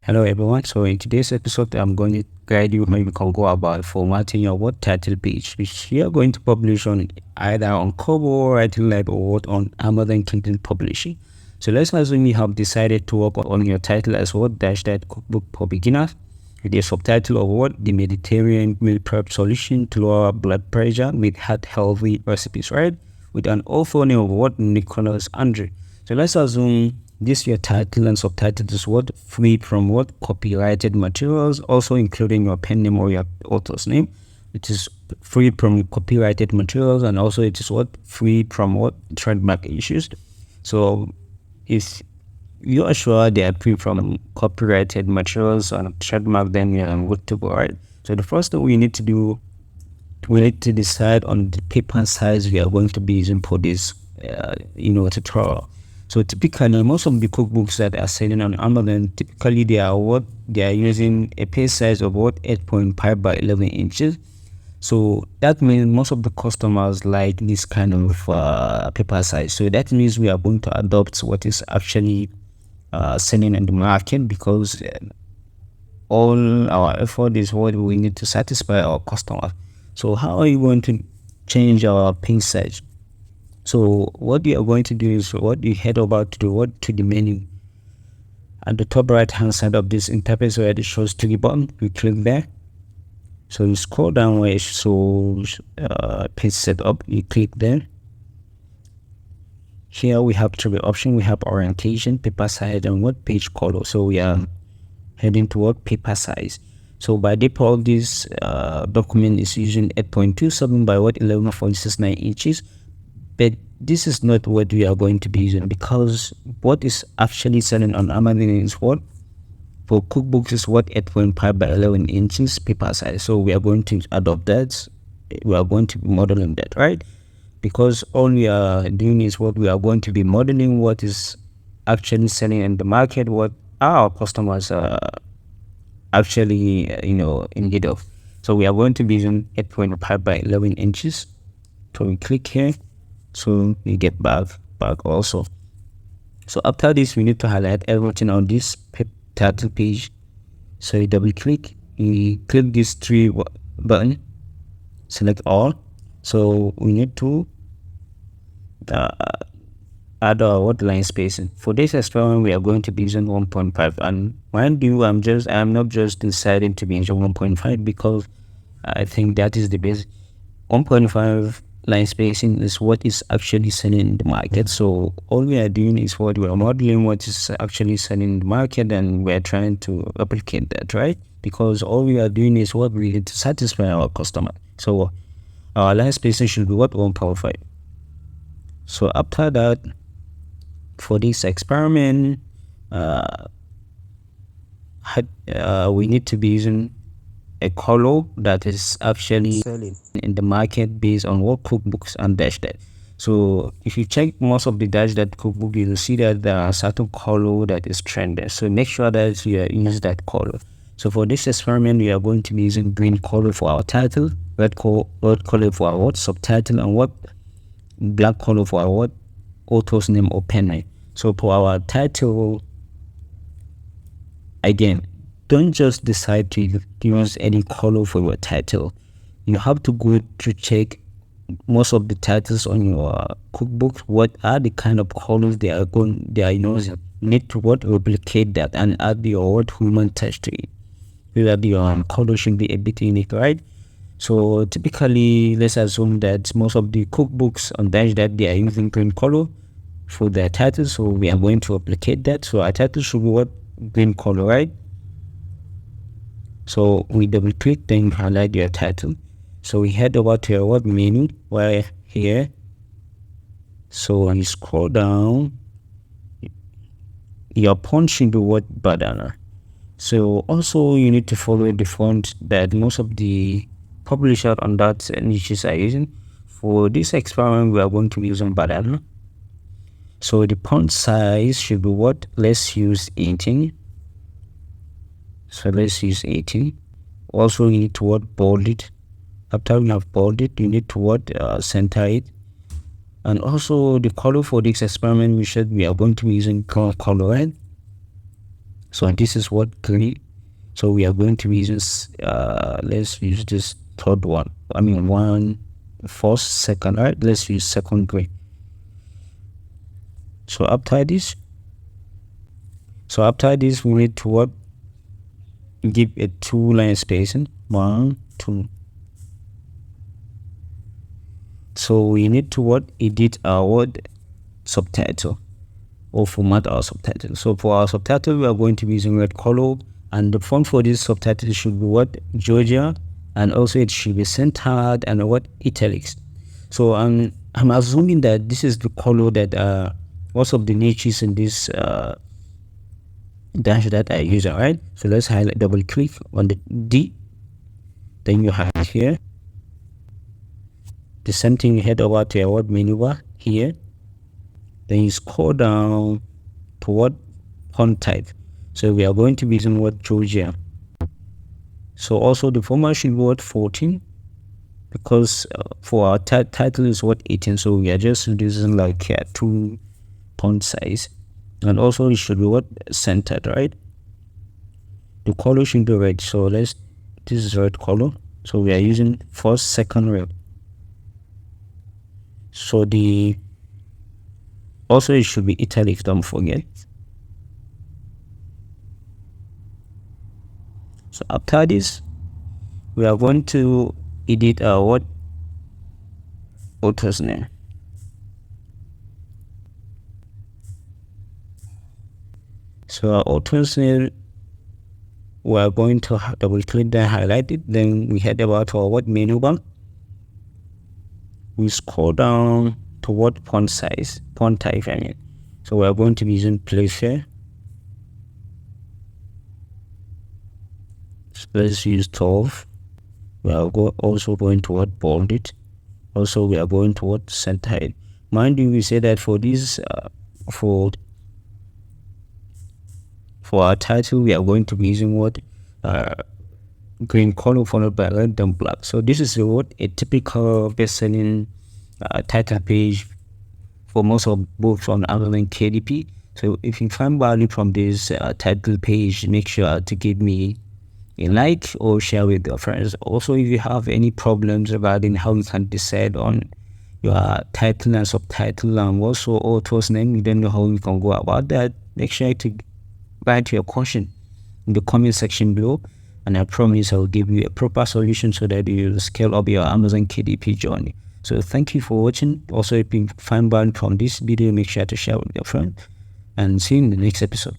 Hello everyone. So in today's episode, I'm going to guide you how you can go about formatting your word title page, which you are going to publish on either on Kobo, Writing Lab, or on Amazon Kindle Publishing. So let's assume you have decided to work on your title as Word Dash That Cookbook for Beginners, with a subtitle of what the Mediterranean meal prep solution to lower blood pressure with heart-healthy recipes, right? With an author name of what Nicholas Andrew. So let's assume this your title and subtitle is what free from what copyrighted materials, also including your pen name or your author's name. It is free from copyrighted materials, and also it is what free from what trademark issues. So if you are sure they are free from copyrighted materials and trademark, then you are good to go, right? So the first thing we need to do, we need to decide on the paper size we are going to be using for this tutorial. So typically, most of the cookbooks that are selling on Amazon, typically they are using a page size of 8.5 by 11 inches. So that means most of the customers like this kind of paper size. So that means we are going to adopt what is actually selling in the market, because all our effort is what we need to satisfy our customers. So how are you going to change our page size? So what you are going to do is what you head over to the menu. At the top right hand side of this interface where it shows 3 button, you click there. So you scroll down where it shows page setup, you click there. Here we have 3 options. We have orientation, paper size, and what page color. So we are heading toward paper size. So by default, this document is using 8.27 by 11.69 inches. But this is not what we are going to be using, because what is actually selling on Amazon is what for cookbooks is 8.5 by 11 inches paper size. So we are going to adopt that. We are going to be modeling that, right? Because all we are doing is what we are going to be modeling what is actually selling in the market, what our customers are actually in need of. So we are going to be using 8.5 by 11 inches. So we click here. So we get back also. So after this, we need to highlight everything on this title page. So you double click, you click these 3 button, select all. So we need to add our line spacing. For this experiment, we are going to be using 1.5. And mind you, I'm not just deciding to be using 1.5 because I think that is the best. 1.5 line spacing is what is actually selling in the market. So all we are doing is what we are modeling what is actually selling in the market, and we're trying to replicate that, right? Because all we are doing is what we need to satisfy our customer. So our line spacing should be 1.5. So after that, for this experiment, we need to be using a color that is actually selling in the market based on what cookbooks and dash that. So if you check most of the dash that cookbook, you'll see that there are certain color that is trending. So make sure that you use that color. So for this experiment, we are going to be using green color for our title, red color for our subtitle, and what black color for our author's name or pen name. So for our title, again, don't just decide to use any color for your title. You have to go to check most of the titles on your cookbook. What are the kind of colors they are using? You need to replicate that and add your human touch to it, so that your color should be a bit unique, right? So typically, let's assume that most of the cookbooks on Dash that they are using green color for their titles. So we are going to replicate that. So our title should be green color, right? So we double click, then highlight your title. So we head over to our menu right here. So when you scroll down, your font should be banana. So also you need to follow the font that most of the publishers on that niches are using. For this experiment, we are going to be using banana. So the font size should be let's use 18. So let's use 18. Also, you need to bold it. After you have bolded it, you need to center it. And also the color for this experiment, we are going to be using color red. So this is what green. So we are going to use let's use this third one. I mean one first, second, right? Let's use second green. So after this, we need to what? Give a 2-line spacing. 1, 2. So we need to what? Edit our word subtitle or format our subtitle. So for our subtitle, we are going to be using red color, and the font for this subtitle should be what? Georgia, and also it should be centered and what? Italics. So I'm assuming that this is the color that most of the niches in this dash that I use, right? So let's double click on the D, then you have here the same thing. You head over to your word menu bar here, then you scroll down to what? Font type. So we are going to be using what? Georgia. So also the format should be what? 14, because for our title is what? 18. So we are just using like 2 font size, and also it should be what? Centered, right? The color should be red. So this is red color. So we are using first, second red. So also it should be italic, don't forget. So after this, we are going to edit our what? Author's name. So our author's name, we are going to double click, then highlight it, then we head over to our what? Menu bar. We scroll down to what? Font size, font type, I mean. So we are going to be using Playfair. So let's use 12. We are also going to what? Bold it. Also we are going to what? Center it. Mind you, we say that for this for our title, we are going to be using what? Green color followed by red, then black. So this is what? A typical best-selling title page for most of books on Amazon KDP. So if you find value from this title page, make sure to give me a like or share with your friends. Also, if you have any problems regarding how you can decide on your title and subtitle and also author's name, you don't know how you can go about that, make sure to write your question in the comment section below, and I promise I'll give you a proper solution so that you scale up your Amazon KDP journey. So thank you for watching. Also, if you find value from this video, make sure to share with your friends, and see you in the next episode.